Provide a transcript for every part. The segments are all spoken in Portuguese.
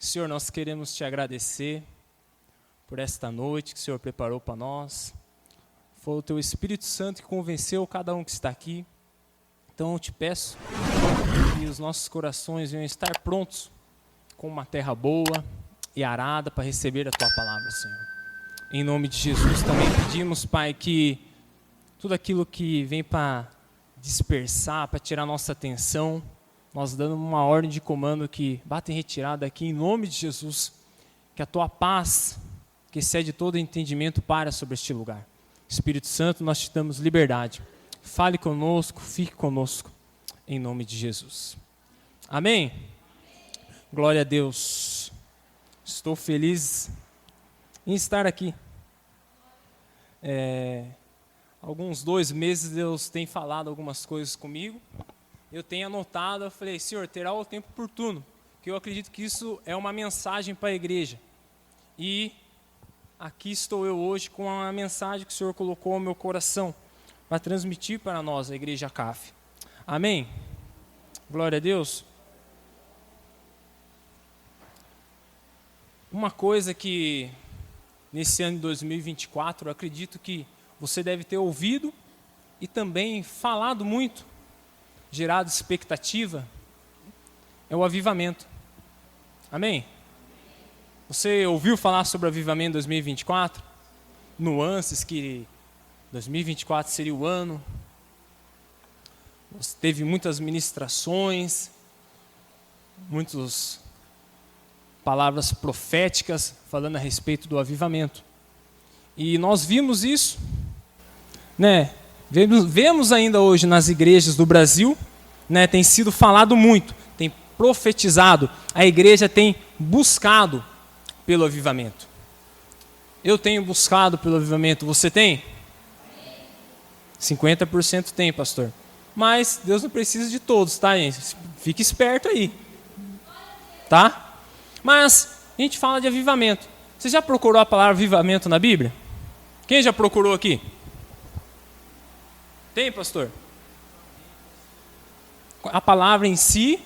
Senhor, nós queremos te agradecer por esta noite que o Senhor preparou para nós. Foi o teu Espírito Santo que convenceu cada um que está aqui. Então eu te peço que os nossos corações venham estar prontos com uma terra boa e arada para receber a tua palavra, Senhor. Em nome de Jesus também pedimos, Pai, que tudo aquilo que vem para dispersar, para tirar nossa atenção, nós dando uma ordem de comando que bata em retirada aqui em nome de Jesus, que a tua paz, que excede todo entendimento, para sobre este lugar. Espírito Santo, nós te damos liberdade. Fale conosco, fique conosco, em nome de Jesus. Amém? Glória a Deus. Estou feliz em estar aqui. Alguns 2 meses Deus tem falado algumas coisas comigo. Eu tenho anotado, eu falei, Senhor, terá o tempo oportuno, que eu acredito que isso é uma mensagem para a igreja. E aqui estou eu hoje com a mensagem que o Senhor colocou no meu coração, para transmitir para nós, a igreja CAF. Amém? Glória a Deus. Uma coisa que, nesse ano de 2024, eu acredito que você deve ter ouvido e também falado muito, gerado expectativa, é o avivamento. Amém? Você ouviu falar sobre o avivamento 2024? Nuances que 2024 seria o ano. Você teve muitas ministrações, muitas palavras proféticas falando a respeito do avivamento. E nós vimos isso, né? Vemos ainda hoje nas igrejas do Brasil, né? Tem sido falado muito, tem profetizado, a igreja tem buscado pelo avivamento. Eu tenho buscado pelo avivamento, você tem? 50% tem, pastor. Mas Deus não precisa de todos, tá, gente? Fique esperto aí, tá? Mas a gente fala de avivamento. Você já procurou a palavra avivamento na Bíblia? Quem já procurou aqui? Tem, pastor? A palavra em si,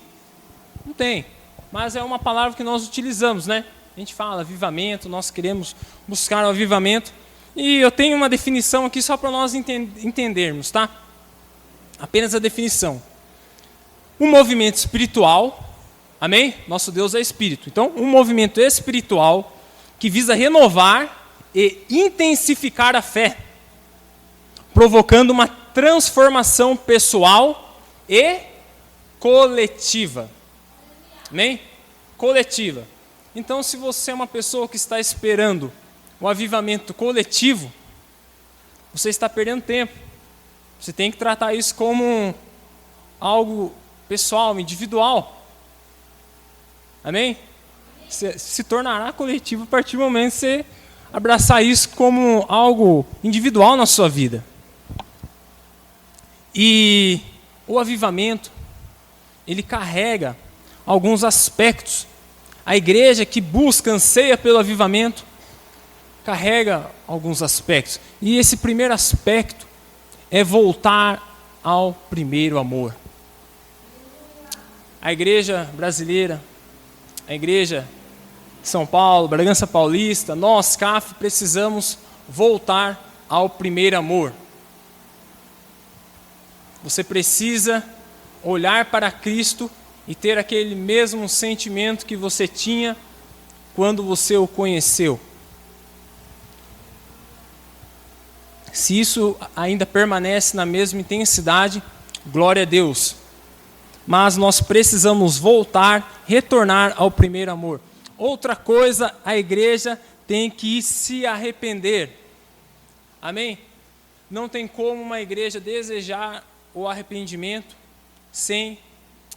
não tem. Mas é uma palavra que nós utilizamos, né? A gente fala avivamento, nós queremos buscar o avivamento. E eu tenho uma definição aqui só para nós entendermos, tá? Apenas a definição. Um movimento espiritual, amém? Nosso Deus é espírito. Então, um movimento espiritual que visa renovar e intensificar a fé, provocando uma transformação pessoal e coletiva. Amém? Coletiva. Então, se você é uma pessoa que está esperando o avivamento coletivo, você está perdendo tempo. Você tem que tratar isso como algo pessoal, individual. Amém? Se tornará coletivo a partir do momento que você abraçar isso como algo individual na sua vida. E o avivamento, ele carrega alguns aspectos. A igreja que busca, anseia pelo avivamento, carrega alguns aspectos. E esse primeiro aspecto é voltar ao primeiro amor. A igreja brasileira, a igreja de São Paulo, Bragança Paulista, nós, CAF, precisamos voltar ao primeiro amor. Você precisa olhar para Cristo e ter aquele mesmo sentimento que você tinha quando você o conheceu. Se isso ainda permanece na mesma intensidade, glória a Deus. Mas nós precisamos voltar, retornar ao primeiro amor. Outra coisa, a igreja tem que se arrepender. Amém? Não tem como uma igreja desejar o arrependimento sem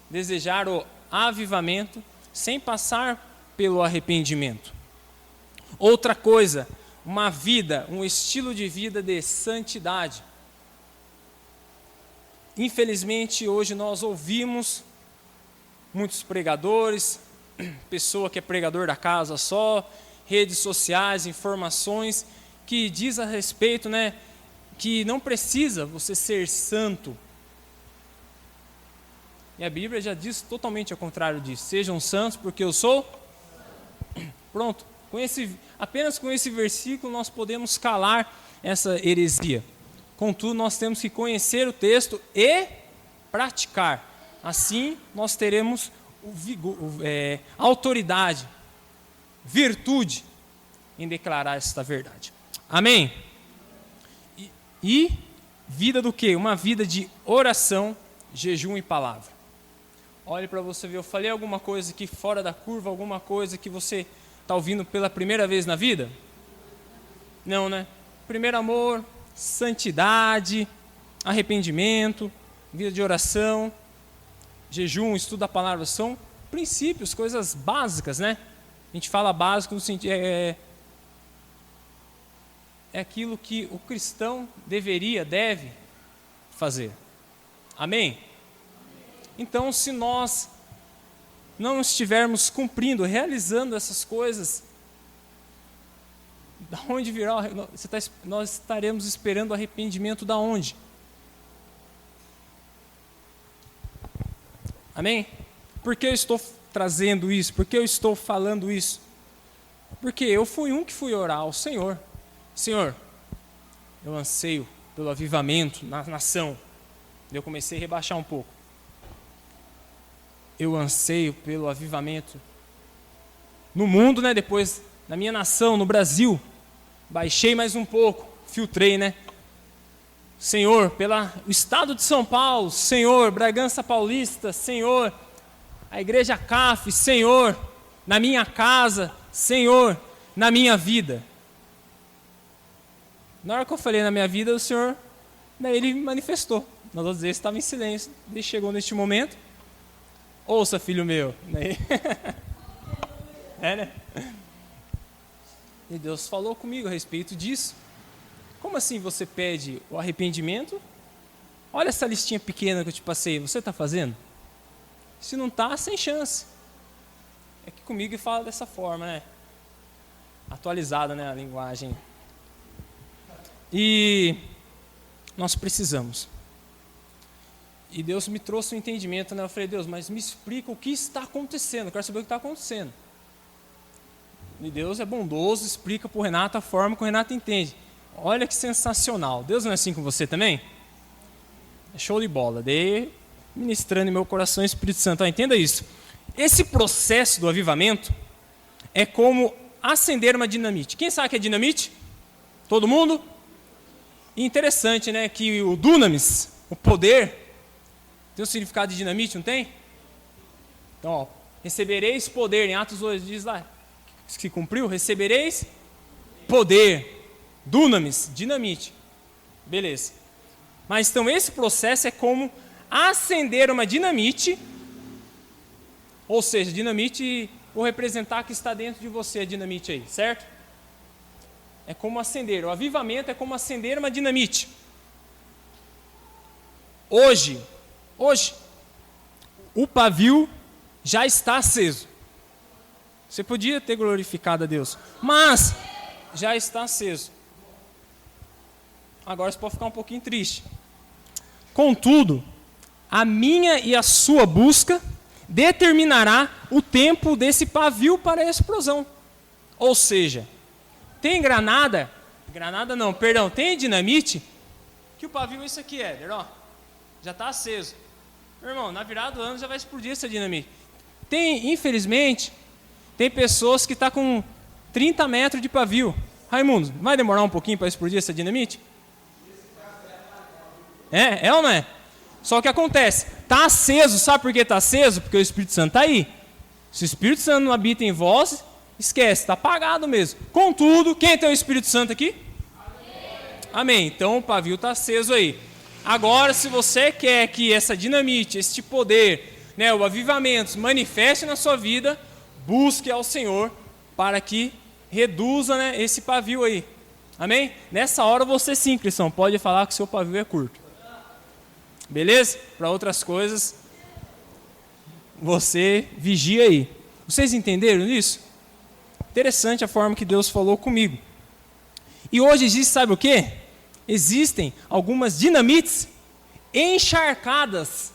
desejar o avivamento, sem passar pelo arrependimento. Outra coisa, uma vida, um estilo de vida de santidade. Infelizmente, hoje nós ouvimos muitos pregadores, pessoa que é pregador da casa só, redes sociais, informações, que diz a respeito, né, que não precisa você ser santo. E a Bíblia já diz totalmente ao contrário disso. Sejam santos porque eu sou Pronto. Apenas com esse versículo nós podemos calar essa heresia. Contudo, nós temos que conhecer o texto e praticar. Assim, nós teremos autoridade, virtude em declarar esta verdade. Amém? E vida do quê? Uma vida de oração, jejum e palavra. Olhe para você ver, eu falei alguma coisa aqui fora da curva, alguma coisa que você está ouvindo pela primeira vez na vida? Não, né? Primeiro amor, santidade, arrependimento, vida de oração, jejum, estudo da palavra, são princípios, coisas básicas, né? A gente fala básico no sentido, é aquilo que o cristão deve fazer. Amém? Então, se nós não estivermos cumprindo, realizando essas coisas, da onde virá? Nós estaremos esperando arrependimento da onde? Amém? Por que eu estou trazendo isso? Por que eu estou falando isso? Porque eu fui um que fui orar ao Senhor. Senhor, eu anseio pelo avivamento na nação. Eu comecei a rebaixar um pouco. Eu anseio pelo avivamento no mundo, né? Depois na minha nação, no Brasil. Baixei mais um pouco, filtrei, né? Senhor, pelo estado de São Paulo, Senhor, Bragança Paulista, Senhor, a igreja CAF, Senhor, na minha casa, Senhor, na minha vida. Na hora que eu falei na minha vida, o Senhor, daí Ele manifestou. Nós outros vezes estava em silêncio, Ele chegou neste momento. Ouça, filho meu. Daí... né? E Deus falou comigo a respeito disso. Como assim você pede o arrependimento? Olha essa listinha pequena que eu te passei, você está fazendo? Se não está, sem chance. É que comigo ele fala dessa forma, né? Atualizada, né, a linguagem. E nós precisamos. E Deus me trouxe um entendimento, né? Eu falei, Deus, mas me explica o que está acontecendo. Eu quero saber o que está acontecendo. E Deus é bondoso, explica para o Renato a forma que o Renato entende. Olha que sensacional. Deus não é assim com você também? É show de bola. Daí, ministrando em meu coração o Espírito Santo. Entenda isso. Esse processo do avivamento é como acender uma dinamite. Quem sabe o que é dinamite? Todo mundo? E interessante, né? Que o dunamis, o poder, tem o significado de dinamite, não tem? Então, ó, recebereis poder. Em Atos 2 diz lá, que cumpriu, recebereis poder. Dunamis, dinamite. Beleza. Mas então esse processo é como acender uma dinamite, ou seja, dinamite, vou representar que está dentro de você a dinamite aí, certo? É como acender, o avivamento é como acender uma dinamite. Hoje, o pavio já está aceso. Você podia ter glorificado a Deus, mas já está aceso. Agora você pode ficar um pouquinho triste. Contudo, a minha e a sua busca determinará o tempo desse pavio para a explosão. Ou seja, tem tem dinamite, que o pavio é isso aqui, Éder, ó, já está aceso. Meu irmão, na virada do ano já vai explodir essa dinamite. Infelizmente, tem pessoas que estão com 30 metros de pavio. Raimundo, vai demorar um pouquinho para explodir essa dinamite? É ou não é? Só que acontece, está aceso, sabe por que está aceso? Porque o Espírito Santo está aí. Se o Espírito Santo não habita em vós, esquece, está apagado mesmo. Contudo, quem tem o Espírito Santo aqui? Amém. Então o pavio está aceso aí. Agora, se você quer que essa dinamite, este poder, né, o avivamento se manifeste na sua vida, busque ao Senhor para que reduza, né, esse pavio aí. Amém? Nessa hora você sim, cristão, pode falar que o seu pavio é curto. Beleza? Para outras coisas, você vigia aí. Vocês entenderam isso? Interessante a forma que Deus falou comigo. E hoje existe, sabe o quê? Existem algumas dinamites encharcadas.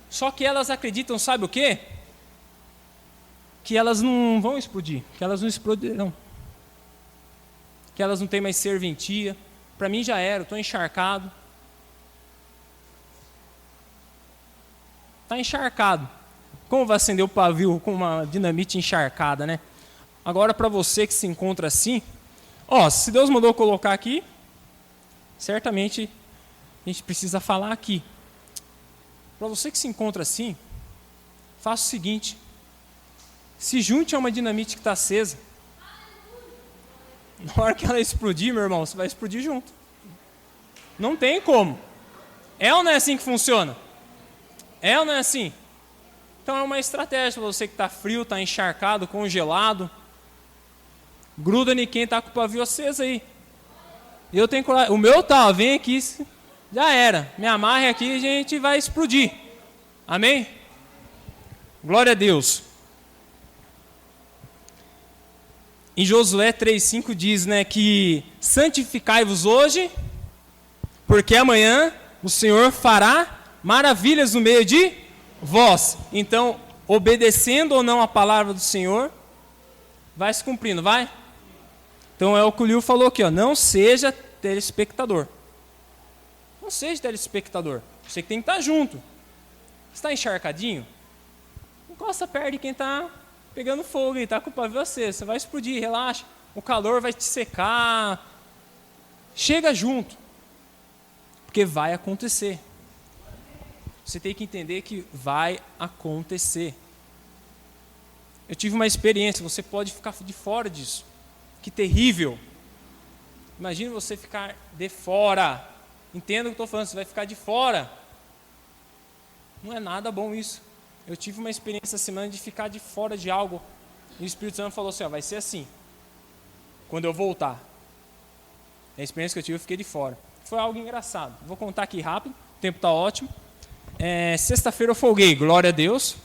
Só que elas acreditam, sabe o quê? que elas não vão explodir, que elas não explodirão, que elas não têm mais serventia. Para mim já era, estou encharcado. Está encharcado. Como vai acender o pavio com uma dinamite encharcada, né? Agora, para você que se encontra assim, se Deus mandou colocar aqui, certamente a gente precisa falar aqui. Para você que se encontra assim, faça o seguinte: se junte a uma dinamite que está acesa. Na hora que ela explodir, meu irmão, você vai explodir junto. Não tem como. É ou não é assim que funciona? É ou não é assim? Então é uma estratégia para você que está frio, está encharcado, congelado. Gruda em quem está com o pavio aceso aí. Eu tenho coragem. O meu tá, vem aqui, já era. Me amarre aqui e a gente vai explodir. Amém? Glória a Deus. Em Josué 3,5 diz, né, que santificai-vos hoje, porque amanhã o Senhor fará maravilhas no meio de vós. Então, obedecendo ou não a palavra do Senhor, vai se cumprindo, vai? Então é o que o Liu falou aqui, não seja telespectador. Não seja telespectador. Você que tem que estar junto. Você está encharcadinho? Encosta perto de quem está pegando fogo e está com o pavio aceso. Você vai explodir, relaxa. O calor vai te secar. Chega junto. Porque vai acontecer. Você tem que entender que vai acontecer. Eu tive uma experiência, você pode ficar de fora disso. Que terrível. Imagina você ficar de fora. Entenda o que eu estou falando, você vai ficar de fora. Não é nada bom isso. Eu tive uma experiência essa semana de ficar de fora de algo. E o Espírito Santo falou assim, vai ser assim. Quando eu voltar. A experiência que eu tive, eu fiquei de fora. Foi algo engraçado. Vou contar aqui rápido, o tempo está ótimo. Sexta-feira eu folguei, glória a Deus.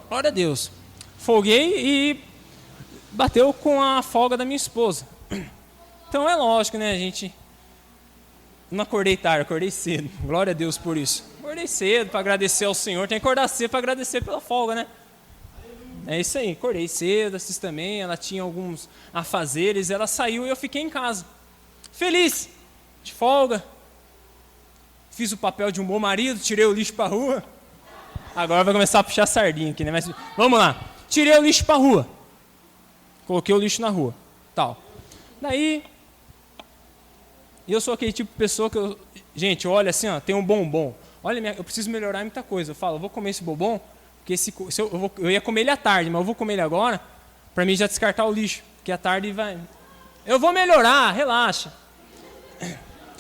Glória a Deus. Folguei e bateu com a folga da minha esposa. Então é lógico, né, a gente... Não acordei tarde, acordei cedo. Glória a Deus por isso. Acordei cedo para agradecer ao Senhor. Tem que acordar cedo para agradecer pela folga, né? É isso aí, acordei cedo, Assis também. Ela tinha alguns afazeres, ela saiu e eu fiquei em casa. Feliz, de folga. Fiz o papel de um bom marido, tirei o lixo para a rua. Agora vai começar a puxar sardinha aqui, né? Mas vamos lá. Tirei o lixo para a rua. Coloquei o lixo na rua. Tal. Daí, eu sou aquele tipo de pessoa que eu... Gente, olha assim, tem um bombom. Olha, eu preciso melhorar muita coisa. Eu falo, eu vou comer esse bombom, porque eu ia comer ele à tarde, mas eu vou comer ele agora, para mim já descartar o lixo. Porque à tarde vai... Eu vou melhorar, relaxa.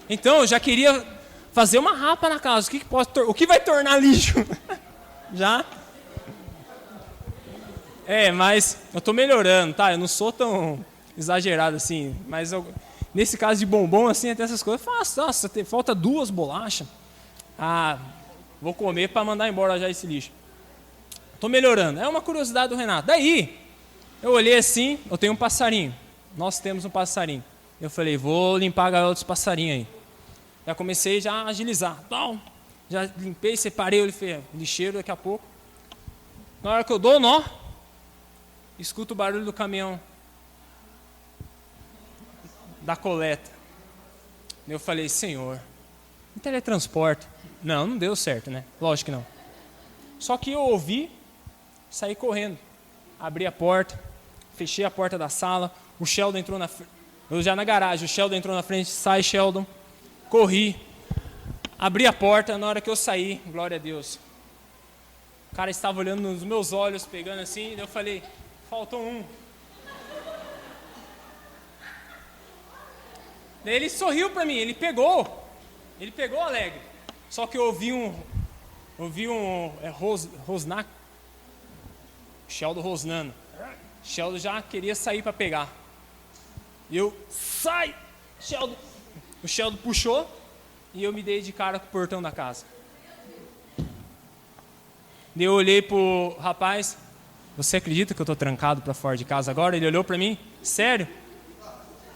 Então, eu já queria fazer uma rapa na casa. O que vai tornar lixo? Já? Mas eu estou melhorando, tá? Eu não sou tão exagerado assim, mas nesse caso de bombom, assim, até essas coisas, eu faço. Nossa, falta 2 bolachas. Vou comer para mandar embora já esse lixo. Estou melhorando. É uma curiosidade do Renato. Daí, eu olhei assim, eu tenho um passarinho. Nós temos um passarinho. Eu falei, vou limpar a gaiola dos passarinhos aí. Já comecei já a agilizar. Já limpei, separei o lixeiro daqui a pouco. Na hora que eu dou o nó, escuto o barulho do caminhão da coleta. Eu falei, Senhor, me teletransporta. Não deu certo, né? Lógico que não. Só que eu ouvi, saí correndo. Abri a porta, fechei a porta da sala, o Sheldon entrou na frente. Eu já na garagem, o Sheldon entrou na frente, sai Sheldon. Corri, abri a porta, na hora que eu saí, glória a Deus. O cara estava olhando nos meus olhos, pegando assim, e eu falei, faltou um. Daí ele sorriu para mim, ele pegou alegre. Só que eu ouvi um rosnar, Sheldon rosnando. Sheldon já queria sair para pegar. Eu, sai, Sheldon. O Sheldon puxou e eu me dei de cara com o portão da casa. Daí eu olhei pro rapaz, você acredita que eu estou trancado para fora de casa agora? Ele olhou para mim, sério?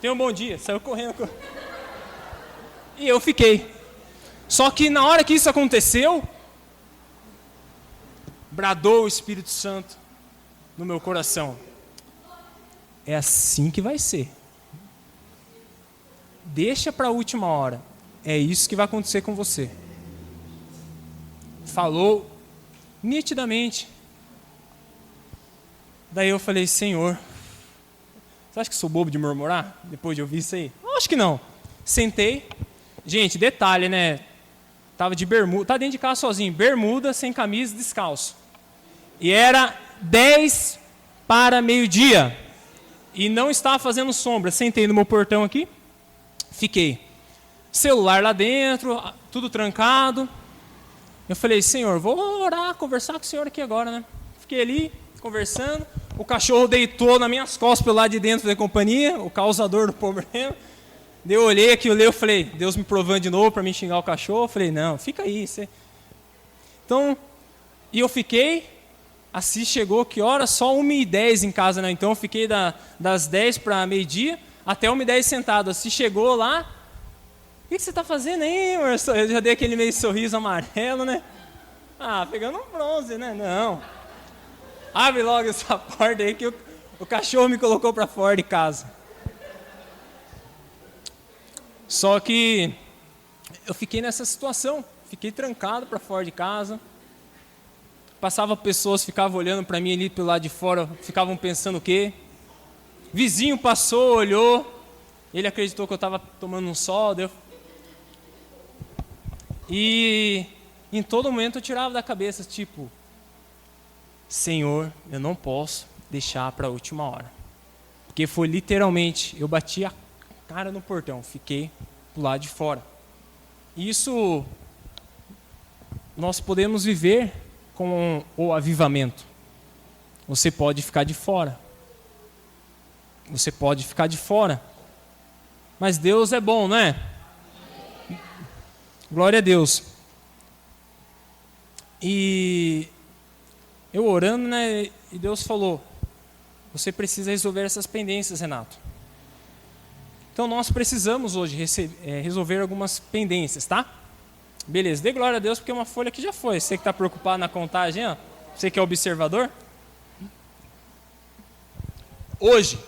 Tenha um bom dia, saiu correndo. E eu fiquei. Só que na hora que isso aconteceu, bradou o Espírito Santo. no meu coração. É assim que vai ser. Deixa para a última hora. É isso que vai acontecer com você. Falou nitidamente. Daí eu falei, Senhor, você acha que sou bobo de murmurar depois de ouvir isso aí? Eu acho que não. Sentei. Gente, detalhe, né? Tava de bermuda, tá dentro de casa sozinho, bermuda, sem camisa, descalço. E era 10 para meio-dia. E não estava fazendo sombra. Sentei no meu portão aqui, fiquei. Celular lá dentro, tudo trancado. Eu falei, Senhor, vou orar, conversar com o Senhor aqui agora, né? Fiquei ali, conversando. O cachorro deitou nas minhas costas pelo lado de dentro da companhia, o causador do problema. Daí eu olhei aqui, eu falei, Deus me provando de novo para me xingar o cachorro. Eu falei, não, fica aí. Você... Então, e eu fiquei, assim chegou, que hora? Só 1h10 em casa, né? Então eu fiquei das 10 para meio-dia até 1h10 sentado. Assim chegou lá, o que você está fazendo aí, Marcelo? Eu já dei aquele meio sorriso amarelo, né? Ah, pegando um bronze, né? Não. Abre logo essa porta aí que o cachorro me colocou para fora de casa. Só que eu fiquei nessa situação, fiquei trancado para fora de casa. Passava pessoas, ficavam olhando para mim ali pelo lado de fora, ficavam pensando o quê? Vizinho passou, olhou, ele acreditou que eu estava tomando um sol. E em todo momento eu tirava da cabeça, tipo, Senhor, eu não posso deixar para a última hora. Porque foi literalmente, eu bati a cara no portão, fiquei do lado de fora. Isso nós podemos viver com o avivamento. Você pode ficar de fora. Você pode ficar de fora. Mas Deus é bom, não é? Glória a Deus. E eu orando, né? E Deus falou, você precisa resolver essas pendências, Renato. Então nós precisamos hoje resolver algumas pendências, tá? Beleza, dê glória a Deus porque uma folha aqui já foi. Você que está preocupado na contagem, ó, você que é observador. Hoje,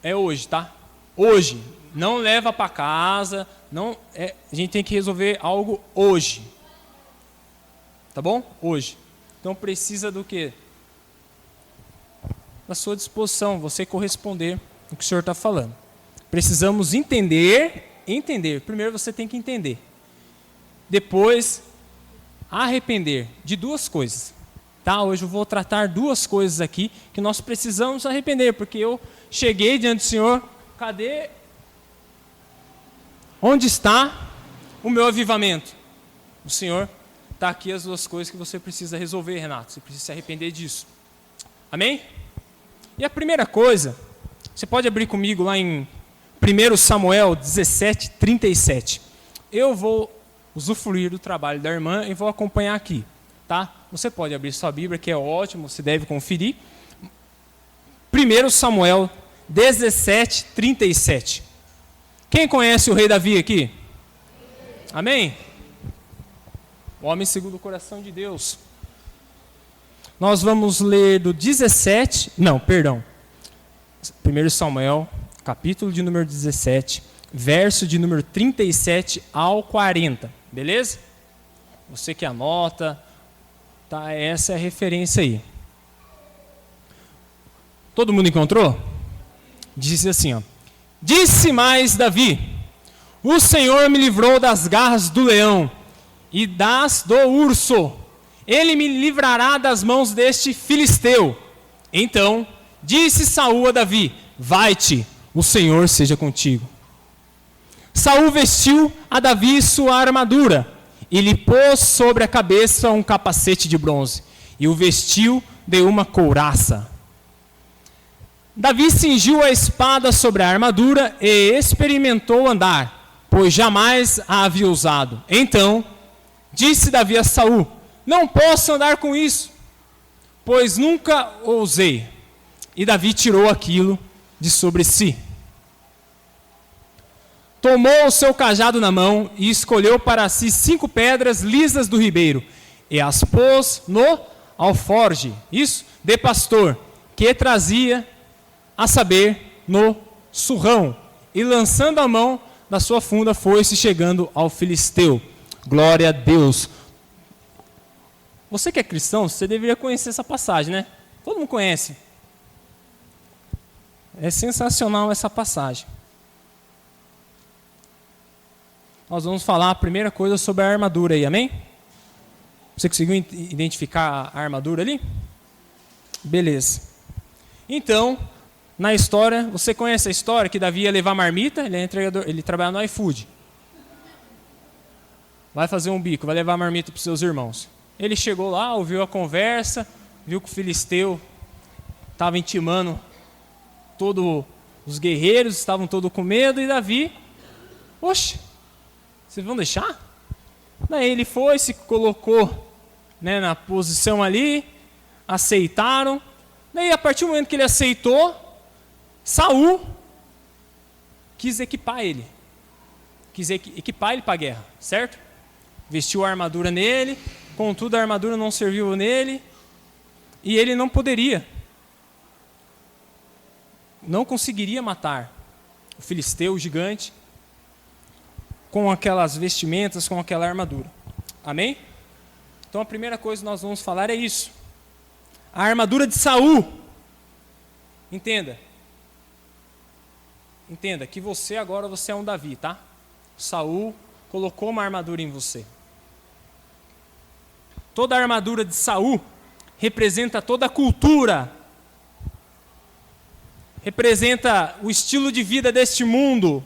é hoje, tá? Hoje, não leva para casa, a gente tem que resolver algo hoje. Tá bom? Hoje. Então precisa do quê? Da sua disposição, você corresponder ao que o Senhor está falando. Precisamos entender. Primeiro você tem que entender. Depois, arrepender de duas coisas. Tá? Hoje eu vou tratar duas coisas aqui que nós precisamos arrepender, porque eu cheguei diante do Senhor, cadê? Onde está o meu avivamento? O Senhor está aqui as duas coisas que você precisa resolver, Renato. Você precisa se arrepender disso. Amém? E a primeira coisa, você pode abrir comigo lá em 1 Samuel 17, 37. Eu vou usufruir do trabalho da irmã e vou acompanhar aqui. Tá? Você pode abrir sua Bíblia, que é ótimo, você deve conferir. 1 Samuel 17, 37. Quem conhece o rei Davi aqui? Amém? O homem segundo o coração de Deus. Nós vamos ler do 1 Samuel, capítulo de número 17, verso de número 37 ao 40. Beleza? Você que anota, tá? Essa é a referência aí. Todo mundo encontrou? Diz assim, ó. Disse mais Davi: o Senhor me livrou das garras do leão e das do urso. Ele me livrará das mãos deste filisteu. Então disse Saul a Davi: vai-te, o Senhor seja contigo. Saul vestiu a Davi sua armadura e lhe pôs sobre a cabeça um capacete de bronze e o vestiu de uma couraça. Davi cingiu a espada sobre a armadura e experimentou andar, pois jamais a havia usado. Então disse Davi a Saul: não posso andar com isso, pois nunca ousei. E Davi tirou aquilo de sobre si. Tomou o seu cajado na mão e escolheu para si 5 pedras lisas do ribeiro e as pôs no alforge, isso, de pastor, que trazia, a saber, no surrão, e lançando a mão da sua funda foi-se chegando ao filisteu. Glória a Deus. Você que é cristão, você deveria conhecer essa passagem, né? Todo mundo conhece. É sensacional essa passagem. Nós vamos falar a primeira coisa sobre a armadura aí, amém? Você conseguiu identificar a armadura ali? Beleza. Então, na história, você conhece a história que Davi ia levar marmita, ele é entregador, ele trabalha no iFood. Vai fazer um bico, vai levar marmita para os seus irmãos. Ele chegou lá, ouviu a conversa, viu que o filisteu estava intimando todos os guerreiros, estavam todos com medo, e Davi, oxe, vocês vão deixar? Daí ele foi, se colocou, né, na posição ali, aceitaram. Daí a partir do momento que ele aceitou, Saul quis equipar ele. Quis equipar ele para a guerra, certo? Vestiu a armadura nele, contudo a armadura não serviu nele, e ele não poderia, não conseguiria matar o filisteu, o gigante, com aquelas vestimentas, com aquela armadura. Amém? Então a primeira coisa que nós vamos falar é isso. A armadura de Saul. Entenda que você agora é um Davi, tá? Saul colocou uma armadura em você. Toda a armadura de Saul representa toda a cultura, representa o estilo de vida deste mundo,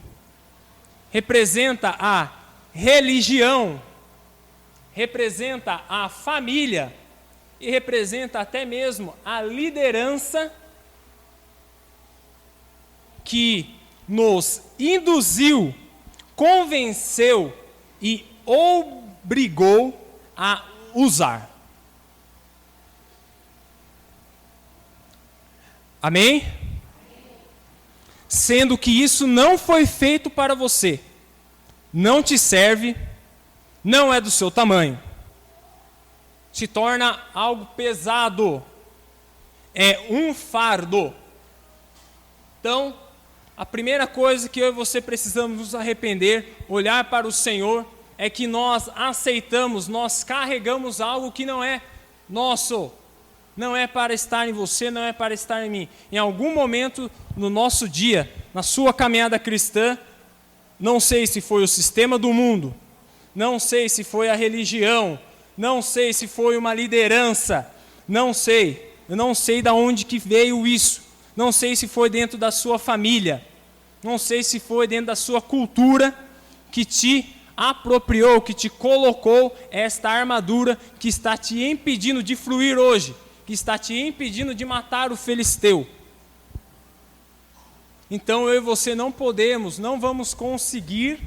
representa a religião, representa a família e representa até mesmo a liderança que nos induziu, convenceu e obrigou a usar. Amém? Sendo que isso não foi feito para você, não te serve, não é do seu tamanho, se torna algo pesado, é um fardo. Então, a primeira coisa que eu e você precisamos nos arrepender, olhar para o Senhor, é que nós aceitamos, nós carregamos algo que não é nosso, não é para estar em você, não é para estar em mim. Em algum momento no nosso dia, na sua caminhada cristã, não sei se foi o sistema do mundo, não sei se foi a religião, não sei se foi uma liderança, eu não sei de onde que veio isso. Não sei se foi dentro da sua família, não sei se foi dentro da sua cultura que te apropriou, que te colocou esta armadura que está te impedindo de fluir hoje, que está te impedindo de matar o filisteu. Então eu e você não vamos conseguir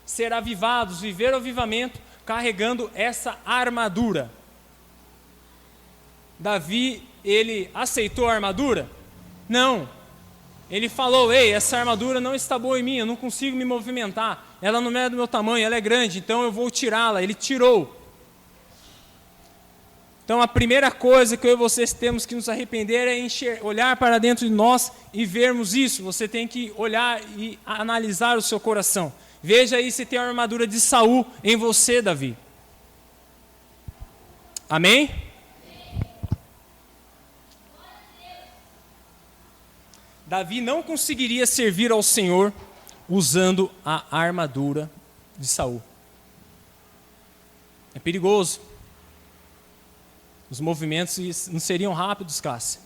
ser avivados, viver o avivamento carregando essa armadura. Davi, ele aceitou a armadura? Não, ele falou, ei, essa armadura não está boa em mim, eu não consigo me movimentar, ela não é do meu tamanho, ela é grande, então eu vou tirá-la. Ele tirou. Então a primeira coisa que eu e vocês temos que nos arrepender é olhar para dentro de nós e vermos isso. Você tem que olhar e analisar o seu coração. Veja aí se tem a armadura de Saul em você, Davi. Amém? Davi não conseguiria servir ao Senhor usando a armadura de Saul. É perigoso. Os movimentos não seriam rápidos, Cássia.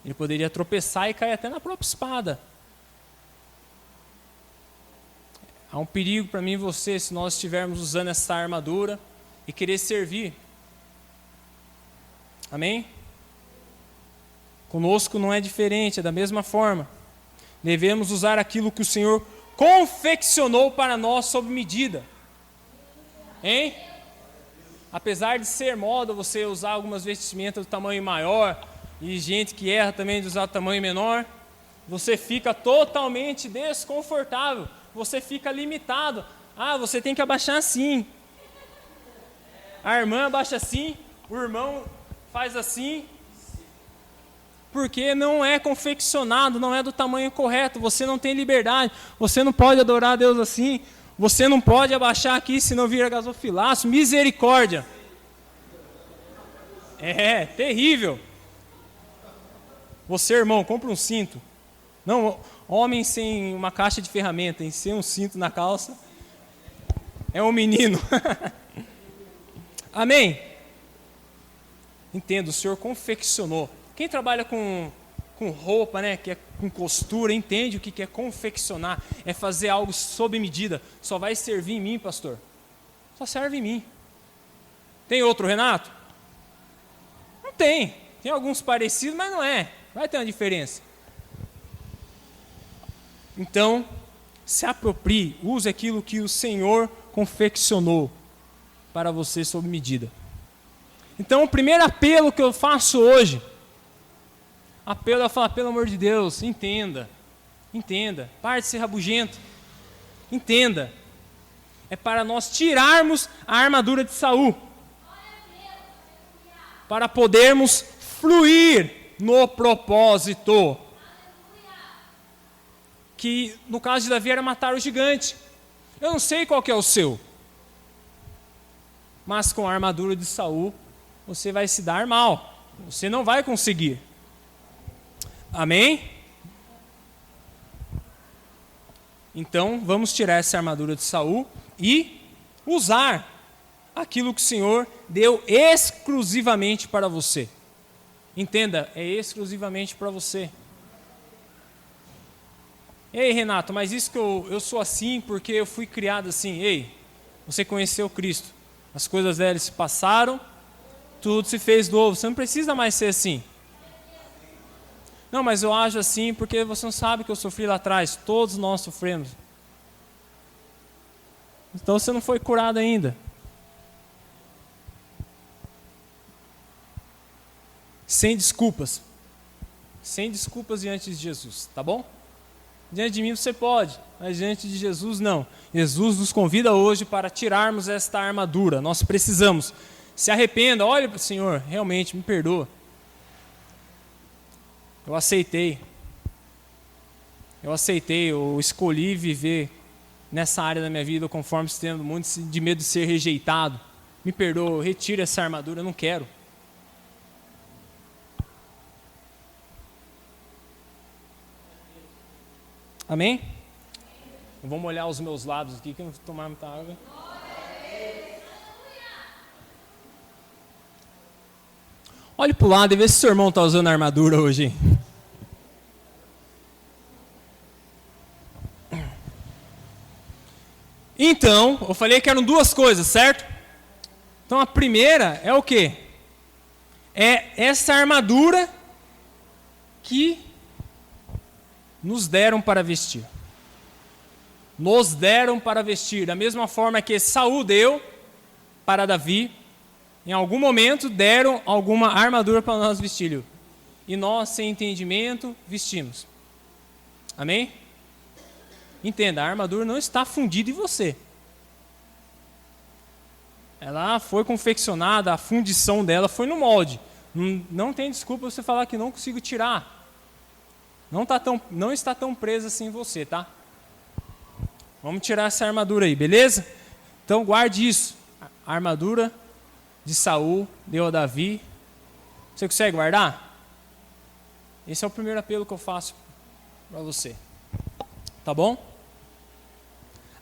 Ele poderia tropeçar e cair até na própria espada. Há um perigo para mim e você se nós estivermos usando essa armadura e querer servir. Amém? Conosco não é diferente, é da mesma forma. Devemos usar aquilo que o Senhor confeccionou para nós sob medida. Hein? Apesar de ser moda você usar algumas vestimentas do tamanho maior, e gente que erra também de usar o tamanho menor, você fica totalmente desconfortável, você fica limitado. Ah, você tem que abaixar assim. A irmã abaixa assim, o irmão faz assim. porque não é confeccionado, não é do tamanho correto, você não tem liberdade, você não pode adorar a Deus assim, você não pode abaixar aqui, senão vira gasofilaço, misericórdia. É, terrível. Você, irmão, compra um cinto. Não, homem sem uma caixa de ferramenta, sem um cinto na calça, é um menino. Amém? Entendo, o Senhor confeccionou. Quem trabalha com roupa, né, que é com costura, entende o que é confeccionar, é fazer algo sob medida. Só vai servir em mim, pastor. Só serve em mim. Tem outro, Renato? Não tem. Tem alguns parecidos, mas não é. Vai ter uma diferença. Então, se aproprie, use aquilo que o Senhor confeccionou para você sob medida. Então, o primeiro apelo que eu faço hoje, apelo a falar, pelo amor de Deus, entenda, pare de ser rabugento, entenda, é para nós tirarmos a armadura de Saul, para podermos fluir no propósito, que no caso de Davi era matar o gigante. Eu não sei qual que é o seu, mas com a armadura de Saul, você vai se dar mal, você não vai conseguir. Amém? Então, vamos tirar essa armadura de Saul e usar aquilo que o Senhor deu exclusivamente para você. Entenda, é exclusivamente para você. Ei, Renato, mas isso que eu sou assim porque eu fui criado assim. Ei, você conheceu Cristo, as coisas dele se passaram, tudo se fez novo, você não precisa mais ser assim. Não, mas eu ajo assim porque você não sabe que eu sofri lá atrás, todos nós sofremos. Então você não foi curado ainda. Sem desculpas diante de Jesus, tá bom? Diante de mim você pode, mas diante de Jesus não. Jesus nos convida hoje para tirarmos esta armadura, nós precisamos. Se arrependa, olhe para o Senhor, realmente me perdoa. Eu aceitei, eu escolhi viver nessa área da minha vida conforme tendo muito de medo de ser rejeitado. Me perdoa, retira essa armadura, eu não quero. Amém? Eu vou molhar os meus lábios aqui, que eu não vou tomar muita água. Olhe para o lado e vê se seu irmão está usando armadura hoje. Hein? Então, eu falei que eram duas coisas, certo? Então a primeira é o quê? É essa armadura que nos deram para vestir. Nos deram para vestir. Da mesma forma que Saul deu para Davi, em algum momento deram alguma armadura para nós vestir. E nós, sem entendimento, vestimos. Amém? Entenda, a armadura não está fundida em você. Ela foi confeccionada, a fundição dela foi no molde. Não tem desculpa você falar que não consigo tirar. Não está tão presa assim em você, tá? Vamos tirar essa armadura aí, beleza? Então guarde isso. A armadura de Saul deu a Davi. Você consegue guardar? Esse é o primeiro apelo que eu faço para você. Tá bom?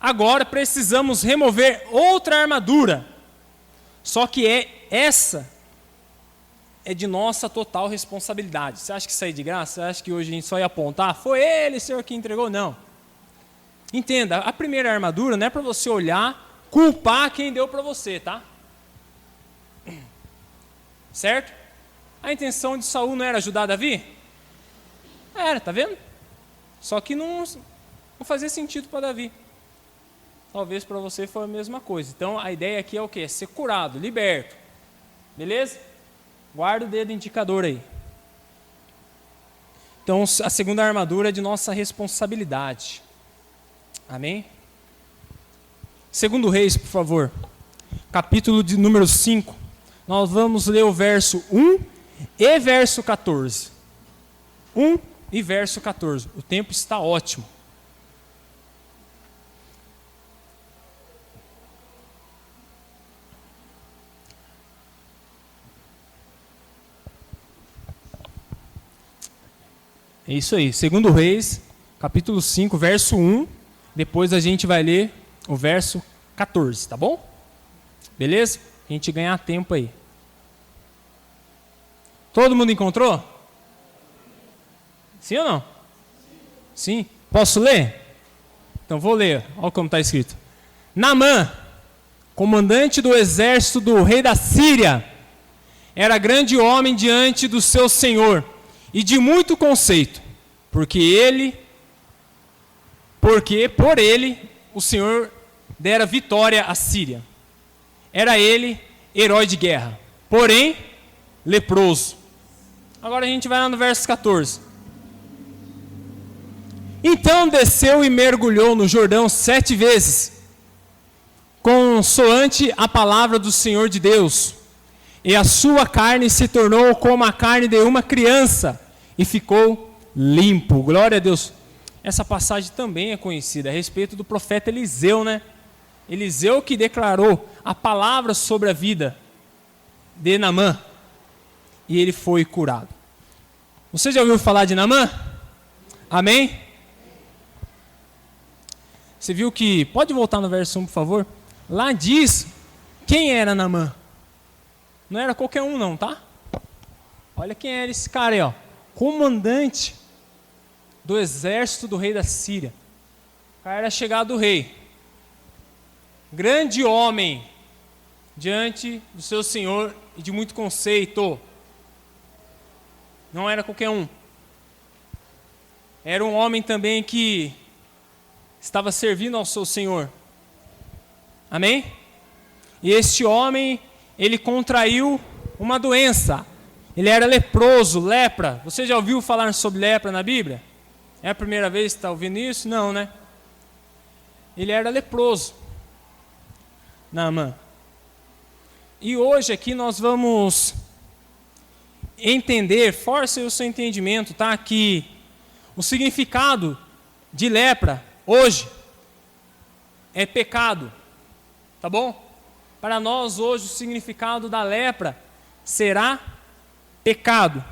Agora precisamos remover outra armadura. Só que essa é de nossa total responsabilidade. Você acha que isso aí é de graça? Você acha que hoje a gente só ia apontar? Foi ele, Senhor, que entregou? Não. Entenda, a primeira armadura não é para você olhar, culpar quem deu para você, tá? Certo? A intenção de Saul não era ajudar Davi? Era, tá vendo? Só que não fazia sentido para Davi. Talvez para você foi a mesma coisa. Então a ideia aqui é o quê? Ser curado, liberto. Beleza? Guarda o dedo indicador aí. Então a segunda armadura é de nossa responsabilidade. Amém? Segundo Reis, por favor. Capítulo de número 5. Nós vamos ler o verso 1 e verso 14. 1 e verso 14. O tempo está ótimo. É isso aí. 2 Reis, capítulo 5, verso 1. Depois a gente vai ler o verso 14, tá bom? Beleza? A gente ganhar tempo aí. Todo mundo encontrou? Sim ou não? Sim. Posso ler? Então vou ler. Olha como está escrito. Naamã, comandante do exército do rei da Síria, era grande homem diante do seu senhor e de muito conceito, porque por ele o Senhor dera vitória à Síria. Era ele herói de guerra, porém leproso. Agora a gente vai lá no verso 14. Então desceu e mergulhou no Jordão 7 vezes, consoante a palavra do Senhor de Deus, e a sua carne se tornou como a carne de uma criança, e ficou limpo. Glória a Deus. Essa passagem também é conhecida a respeito do profeta Eliseu, né? Eliseu que declarou a palavra sobre a vida de Naamã, e ele foi curado. Você já ouviu falar de Naamã? Amém? Você viu que, pode voltar no verso 1, por favor? Lá diz quem era Naamã. Não era qualquer um não, tá? Olha quem era esse cara aí, ó. Comandante do exército do rei da Síria. O cara era chegado do rei. Grande homem diante do seu senhor e de muito conceito. Não era qualquer um. Era um homem também que estava servindo ao seu senhor. Amém? E este homem, ele contraiu uma doença. Ele era leproso, lepra. Você já ouviu falar sobre lepra na Bíblia? É a primeira vez que está ouvindo isso? Não, né? Ele era leproso. Naamã. E hoje aqui nós vamos entender, force o seu entendimento, tá? Que o significado de lepra hoje é pecado. Tá bom? Para nós hoje o significado da lepra será pecado.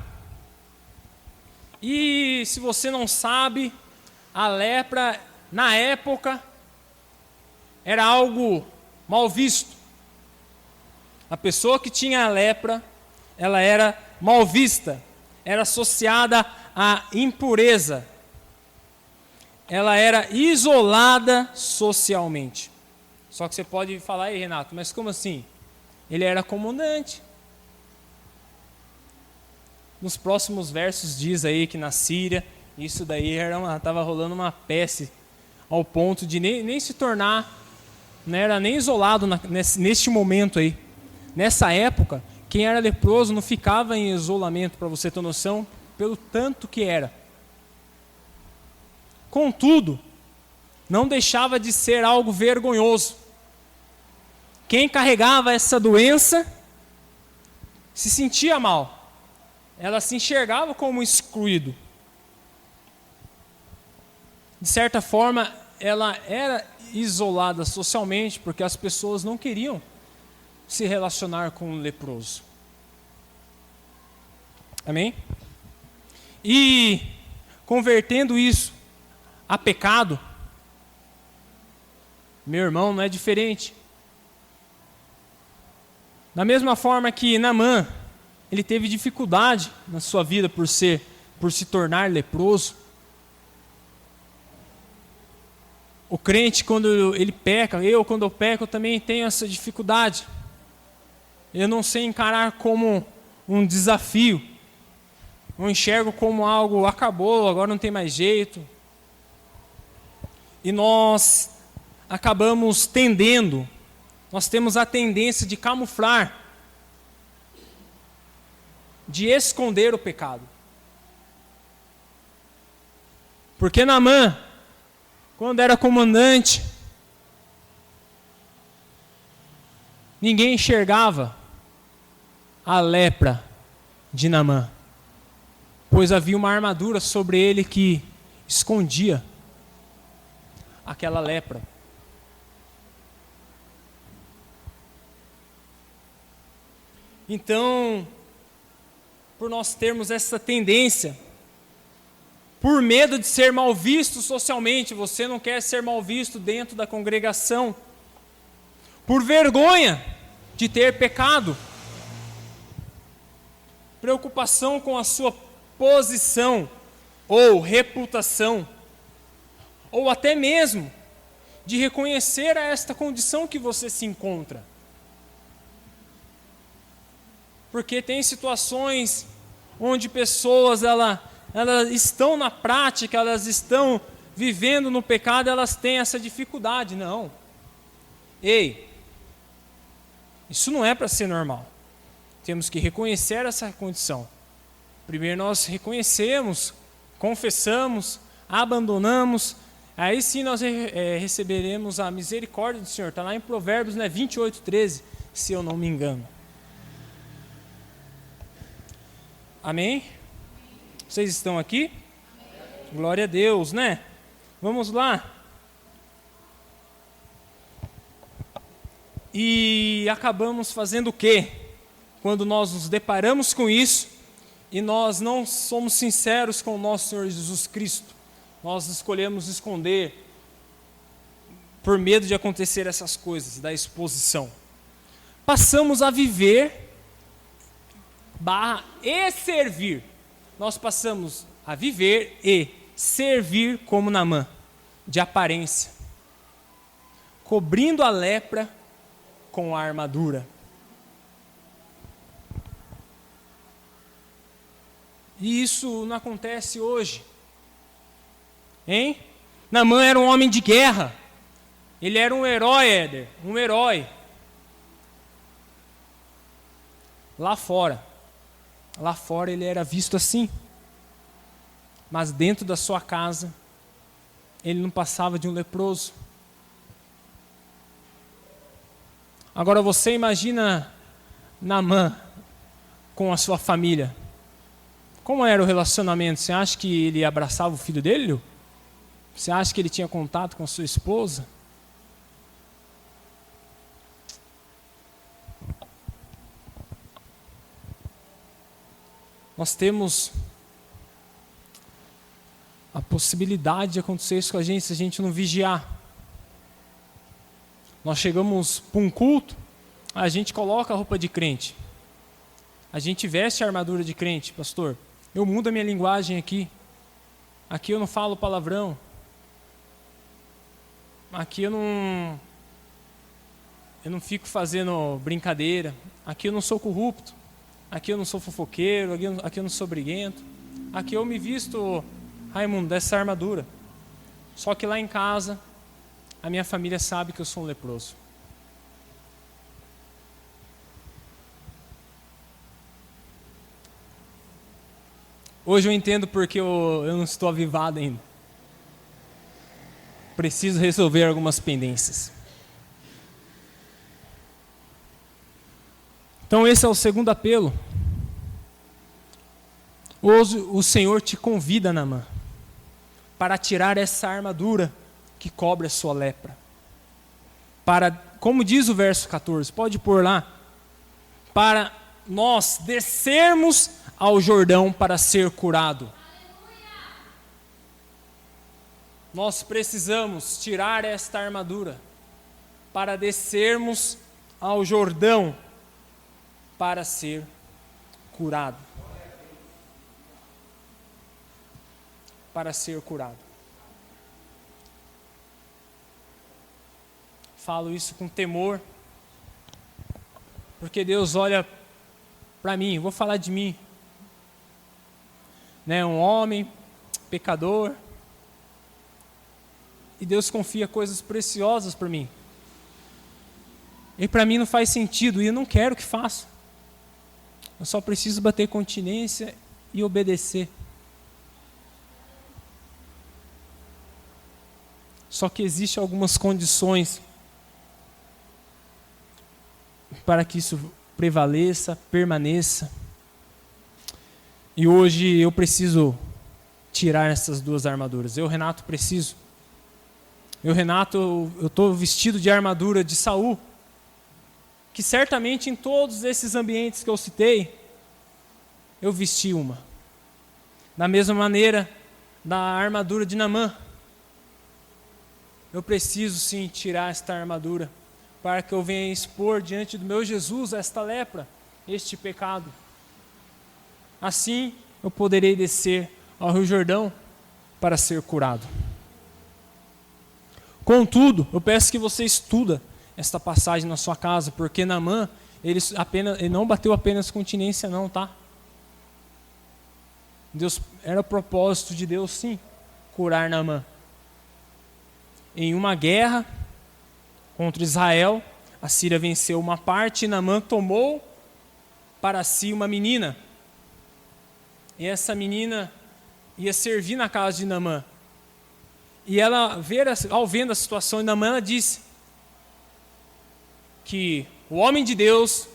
E se você não sabe, a lepra na época era algo mal visto. A pessoa que tinha a lepra, ela era mal vista, era associada à impureza. Ela era isolada socialmente. Só que você pode falar aí, Renato, mas como assim? Ele era comandante. Nos próximos versos diz aí que na Síria, isso daí estava rolando uma peste, ao ponto de nem se tornar, não era nem isolado neste momento aí. Nessa época, quem era leproso não ficava em isolamento, para você ter noção, pelo tanto que era. Contudo, não deixava de ser algo vergonhoso. Quem carregava essa doença se sentia mal. Ela se enxergava como excluído. De certa forma, ela era isolada socialmente, porque as pessoas não queriam se relacionar com um leproso. Amém? E convertendo isso a pecado, meu irmão, não é diferente. Da mesma forma que Naamã, ele teve dificuldade na sua vida por se tornar leproso. O crente, quando ele peca, quando eu peco, eu também tenho essa dificuldade. Eu não sei encarar como um desafio. Eu enxergo como algo, acabou, agora não tem mais jeito. E nós acabamos tendendo, nós temos a tendência de camuflar, de esconder o pecado. Porque Naamã, quando era comandante, ninguém enxergava a lepra de Naamã. pois havia uma armadura sobre ele que escondia aquela lepra. Então, por nós termos essa tendência, por medo de ser mal visto socialmente, você não quer ser mal visto dentro da congregação, por vergonha de ter pecado, preocupação com a sua posição ou reputação, ou até mesmo de reconhecer esta condição que você se encontra. Porque tem situações onde pessoas elas estão na prática, elas estão vivendo no pecado, elas têm essa dificuldade. Não. Ei, isso não é para ser normal. Temos que reconhecer essa condição. Primeiro nós reconhecemos, confessamos, abandonamos, aí sim nós receberemos a misericórdia do Senhor. Está lá em Provérbios 28:13, se eu não me engano. Amém? Vocês estão aqui? Amém. Glória a Deus, né? Vamos lá. E acabamos fazendo o quê? Quando nós nos deparamos com isso e nós não somos sinceros com o nosso Senhor Jesus Cristo, nós escolhemos esconder por medo de acontecer essas coisas, da exposição. Passamos a viver e servir. Nós passamos a viver e servir como Naamã, de aparência, cobrindo a lepra com a armadura. E isso não acontece hoje. Hein? Naamã era um homem de guerra. Ele era um herói, Éder, um herói. Lá fora ele era visto assim. Mas dentro da sua casa, ele não passava de um leproso. Agora você imagina Naamã com a sua família. Como era o relacionamento? Você acha que ele abraçava o filho dele? Você acha que ele tinha contato com a sua esposa? Nós temos a possibilidade de acontecer isso com a gente se a gente não vigiar. Nós chegamos para um culto, a gente coloca a roupa de crente. A gente veste a armadura de crente. Pastor, eu mudo a minha linguagem aqui. Aqui eu não falo palavrão. Aqui eu não fico fazendo brincadeira. Aqui eu não sou corrupto. Aqui eu não sou fofoqueiro, aqui eu não sou briguento. Aqui eu me visto, Raimundo, dessa armadura. Só que lá em casa, a minha família sabe que eu sou um leproso. Hoje eu entendo porque eu não estou avivado ainda. Preciso resolver algumas pendências. Então esse é o segundo apelo. Hoje o Senhor te convida, Naamã, para tirar essa armadura que cobre a sua lepra. Para, como diz o verso 14, pode pôr lá, para nós descermos ao Jordão para ser curado. Nós precisamos tirar esta armadura para descermos ao Jordão para ser curado. Para ser curado. Falo isso com temor, porque Deus olha para mim, vou falar de mim, né, um homem, pecador, e Deus confia coisas preciosas para mim. E para mim não faz sentido, e eu não quero que faça. Eu só preciso bater continência e obedecer. Só que existem algumas condições para que isso prevaleça, permaneça. E hoje eu preciso tirar essas duas armaduras. Eu, Renato, preciso. Eu, Renato, eu estou vestido de armadura de Saul, que certamente em todos esses ambientes que eu citei, eu vesti uma. Da mesma maneira, da armadura de Naamã. Eu preciso sim tirar esta armadura, para que eu venha expor diante do meu Jesus esta lepra, este pecado. Assim eu poderei descer ao Rio Jordão para ser curado. Contudo, eu peço que você estuda esta passagem na sua casa, porque Naamã, ele não bateu apenas continência não, tá? Era o propósito de Deus, sim, curar Naamã. Em uma guerra contra Israel, a Síria venceu uma parte e Naamã tomou para si uma menina. E essa menina ia servir na casa de Naamã. E ela, ao vendo a situação de Naamã, ela disse que o homem de Deus,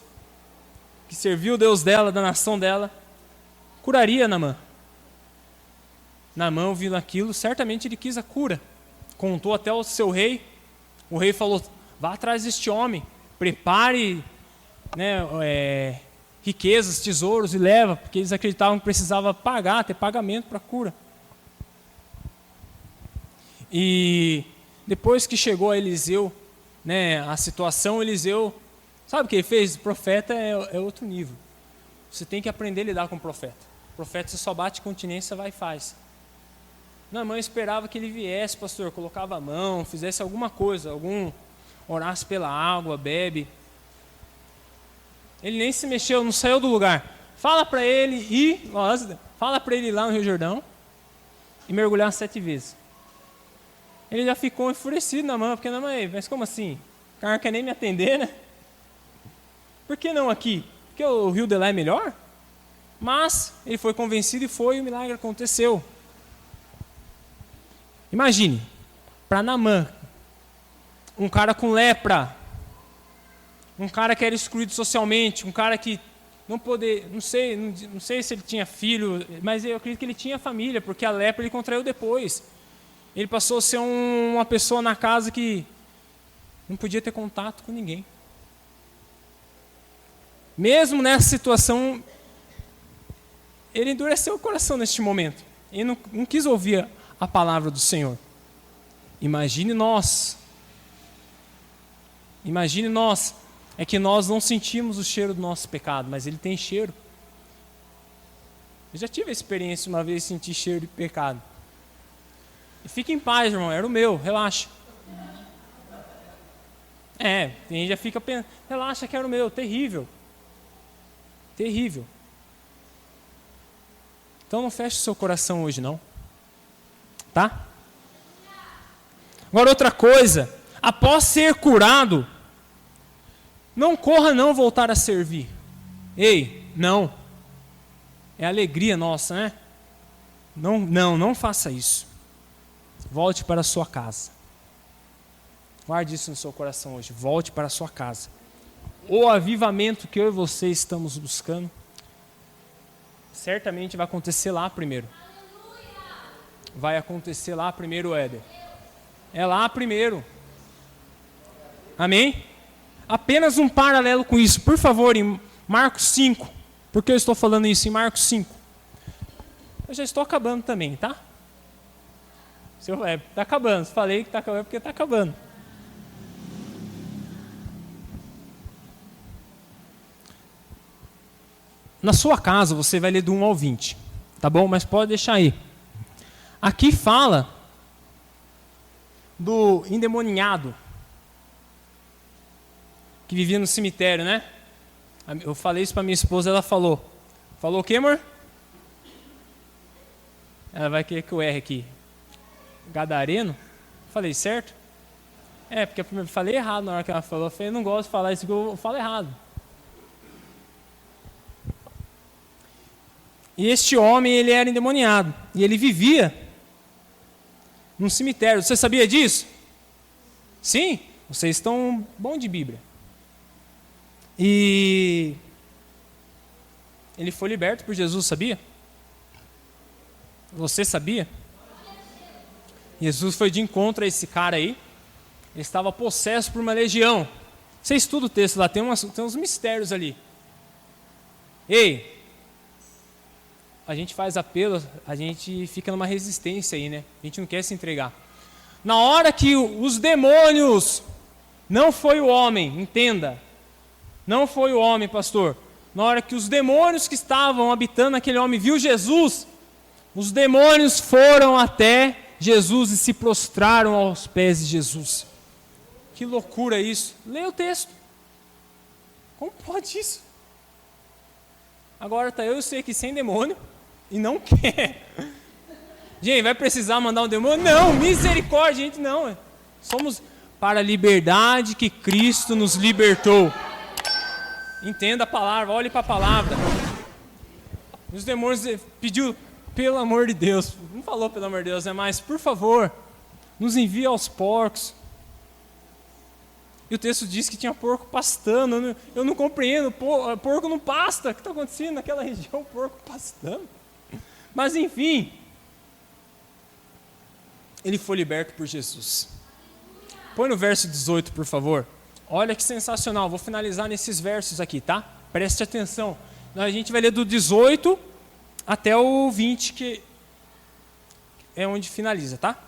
que serviu o Deus dela, da nação dela, curaria Naamã. Naamã, ouvindo aquilo, certamente ele quis a cura. Contou até ao seu rei. O rei falou: vá atrás deste homem, prepare riquezas, tesouros e leva, porque eles acreditavam que precisava ter pagamento para a cura. E depois que chegou a Eliseu, a situação, Eliseu, sabe o que ele fez? O profeta é outro nível. Você tem que aprender a lidar com o profeta. O profeta, você só bate continência, vai e faz. Naamã esperava que ele viesse, pastor, colocava a mão, fizesse alguma coisa, orasse pela água, bebe. Ele nem se mexeu, não saiu do lugar. Fala para ele ir lá no Rio Jordão e mergulhar 7 vezes. Ele já ficou enfurecido, Naamã, porque Naamã, mas como assim? O cara não quer nem me atender, né? Por que não aqui? Porque o rio de lá é melhor? Mas ele foi convencido e foi, e o milagre aconteceu. Imagine, para Naamã, um cara com lepra, um cara que era excluído socialmente, um cara que não sei se ele tinha filho, mas eu acredito que ele tinha família, porque a lepra ele contraiu depois. Ele passou a ser uma pessoa na casa que não podia ter contato com ninguém. Mesmo nessa situação, ele endureceu o coração neste momento. Ele não quis ouvir a palavra do Senhor. Imagine nós, é que nós não sentimos o cheiro do nosso pecado, mas ele tem cheiro. Eu já tive a experiência uma vez de sentir cheiro de pecado. E fique em paz, irmão, era o meu, relaxa. Tem gente já fica pensando, relaxa que era o meu, terrível. Terrível. Então não feche o seu coração hoje, não. Tá? Agora outra coisa, após ser curado, não corra não voltar a servir. Ei, não. É alegria nossa, né? Não faça isso. Volte para a sua casa. Guarde isso no seu coração hoje. Volte para a sua casa. O avivamento que eu e você estamos buscando, certamente vai acontecer lá primeiro. Vai acontecer lá primeiro, Éder. É lá primeiro. Amém? Apenas um paralelo com isso. Por favor, em Marcos 5. Por que eu estou falando isso em Marcos 5? Eu já estou acabando também, tá? Está acabando. Falei que está acabando porque está acabando. Na sua casa, você vai ler do 1 ao 20. Tá bom? Mas pode deixar aí. Aqui fala do endemoniado que vivia no cemitério, né? Eu falei isso para minha esposa, ela falou. Falou o quê, amor? Ela vai querer que eu erre aqui. Gadareno? Falei certo? Porque eu falei errado na hora que ela falou. Eu falei, eu não gosto de falar isso, porque eu falo errado. E este homem, ele era endemoniado. E ele vivia num cemitério. Você sabia disso? Sim? Vocês estão bom de Bíblia. E ele foi liberto por Jesus, sabia? Você sabia? Jesus foi de encontro a esse cara aí. Ele estava possesso por uma legião. Você estuda o texto lá, tem uns mistérios ali. Ei, a gente faz apelo, a gente fica numa resistência aí, né? A gente não quer se entregar. Na hora que os demônios, não foi o homem, entenda. Não foi o homem, pastor. Na hora que os demônios que estavam habitando aquele homem viu Jesus, os demônios foram até Jesus e se prostraram aos pés de Jesus. Que loucura isso. Leia o texto. Como pode isso? Agora está eu e você aqui sem demônio e não quer. Gente, vai precisar mandar um demônio? Não, misericórdia, gente, não. Somos para a liberdade que Cristo nos libertou. Entenda a palavra, olhe para a palavra. Os demônios pediu, pelo amor de Deus, não falou pelo amor de Deus, né? Mas por favor, nos envie aos porcos. E o texto diz que tinha porco pastando. Eu não compreendo, porco não pasta. O que está acontecendo naquela região, porco pastando? Mas enfim, ele foi liberto por Jesus. Põe no verso 18, por favor. Olha que sensacional, vou finalizar nesses versos aqui, tá? Preste atenção. A gente vai ler do 18 até o 20, que é onde finaliza, tá?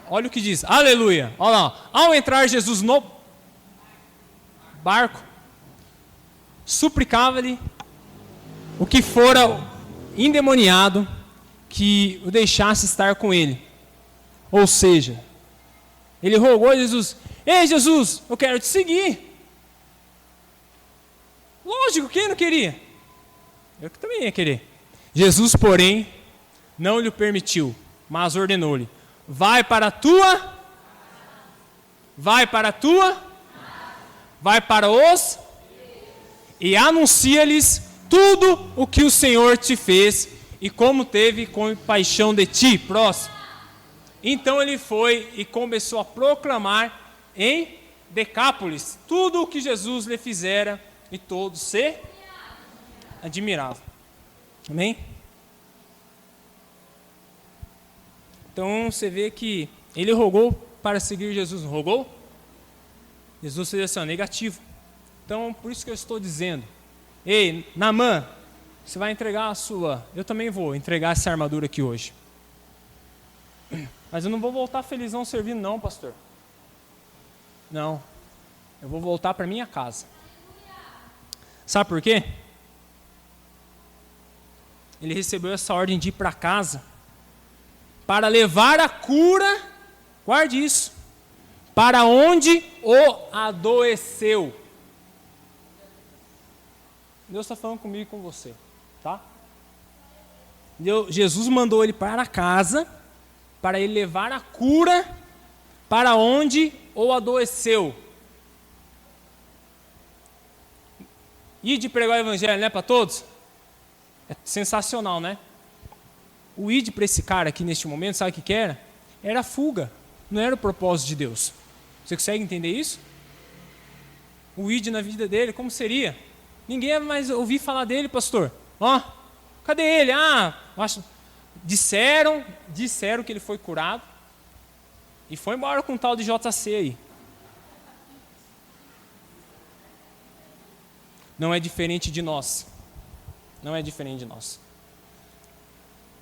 Olha o que diz, aleluia. Olha lá, ao entrar Jesus no barco, suplicava-lhe o que fora endemoniado que o deixasse estar com ele. Ou seja, ele rogou a Jesus, ei Jesus, eu quero te seguir. Lógico, quem não queria? Eu que também ia querer. Jesus, porém, não lhe permitiu, mas ordenou-lhe, vai para os e anuncia-lhes tudo o que o Senhor te fez e como teve compaixão de ti. Próximo. Então ele foi e começou a proclamar em Decápolis tudo o que Jesus lhe fizera e todos se admiravam. Amém? Então você vê que ele rogou para seguir Jesus, não rogou? Jesus fez assim, negativo. Então por isso que eu estou dizendo, ei, Naamã, você vai entregar a sua, eu também vou entregar essa armadura aqui hoje. Mas eu não vou voltar felizão servindo não, pastor. Não, eu vou voltar para minha casa. Sabe por quê? Ele recebeu essa ordem de ir para casa para levar a cura, guarde isso, para onde o adoeceu. Deus está falando comigo e com você, tá? Jesus mandou ele para casa para ele levar a cura para onde o adoeceu. E de pregar o evangelho, né, para todos? É sensacional, né? O id para esse cara aqui neste momento, sabe o que era? Era fuga, não era o propósito de Deus. Você consegue entender isso? O id na vida dele, como seria? Ninguém ia mais ouvir falar dele, pastor. Ó, cadê ele? Disseram que ele foi curado e foi embora com o tal de JC aí. Não é diferente de nós. Não é diferente de nós.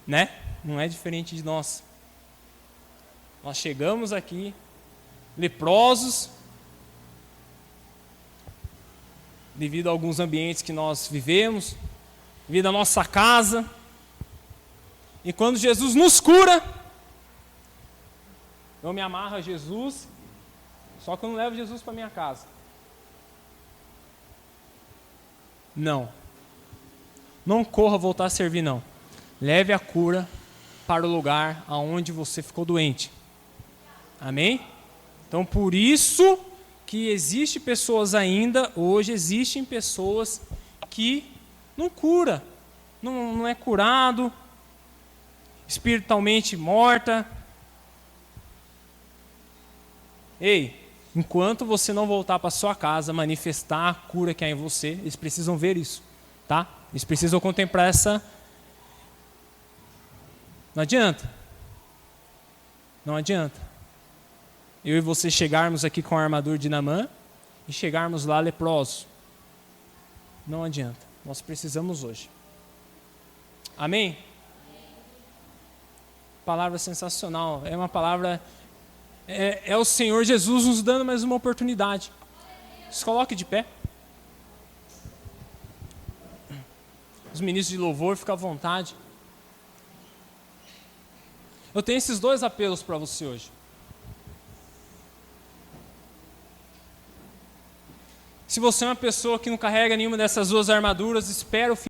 Né? Não é diferente de nós. Nós chegamos aqui, leprosos, devido a alguns ambientes que nós vivemos, devido à nossa casa. E quando Jesus nos cura, eu me amarro a Jesus, só que eu não levo Jesus para minha casa. Não. Não corra voltar a servir, não. Leve a cura para o lugar aonde você ficou doente. Amém? Então, por isso que existe pessoas ainda, hoje existem pessoas que não cura, não é curado, espiritualmente morta. Ei, enquanto você não voltar para sua casa, manifestar a cura que há em você, eles precisam ver isso, tá? Eles precisam contemplar essa... Não adianta. Não adianta. Eu e você chegarmos aqui com a armadura de Naamã e chegarmos lá leprosos. Não adianta. Nós precisamos hoje. Amém? Palavra sensacional. É uma palavra... É o Senhor Jesus nos dando mais uma oportunidade. Se coloque de pé. Os ministros de louvor, fica à vontade. Eu tenho esses dois apelos para você hoje. Se você é uma pessoa que não carrega nenhuma dessas duas armaduras, espera o fim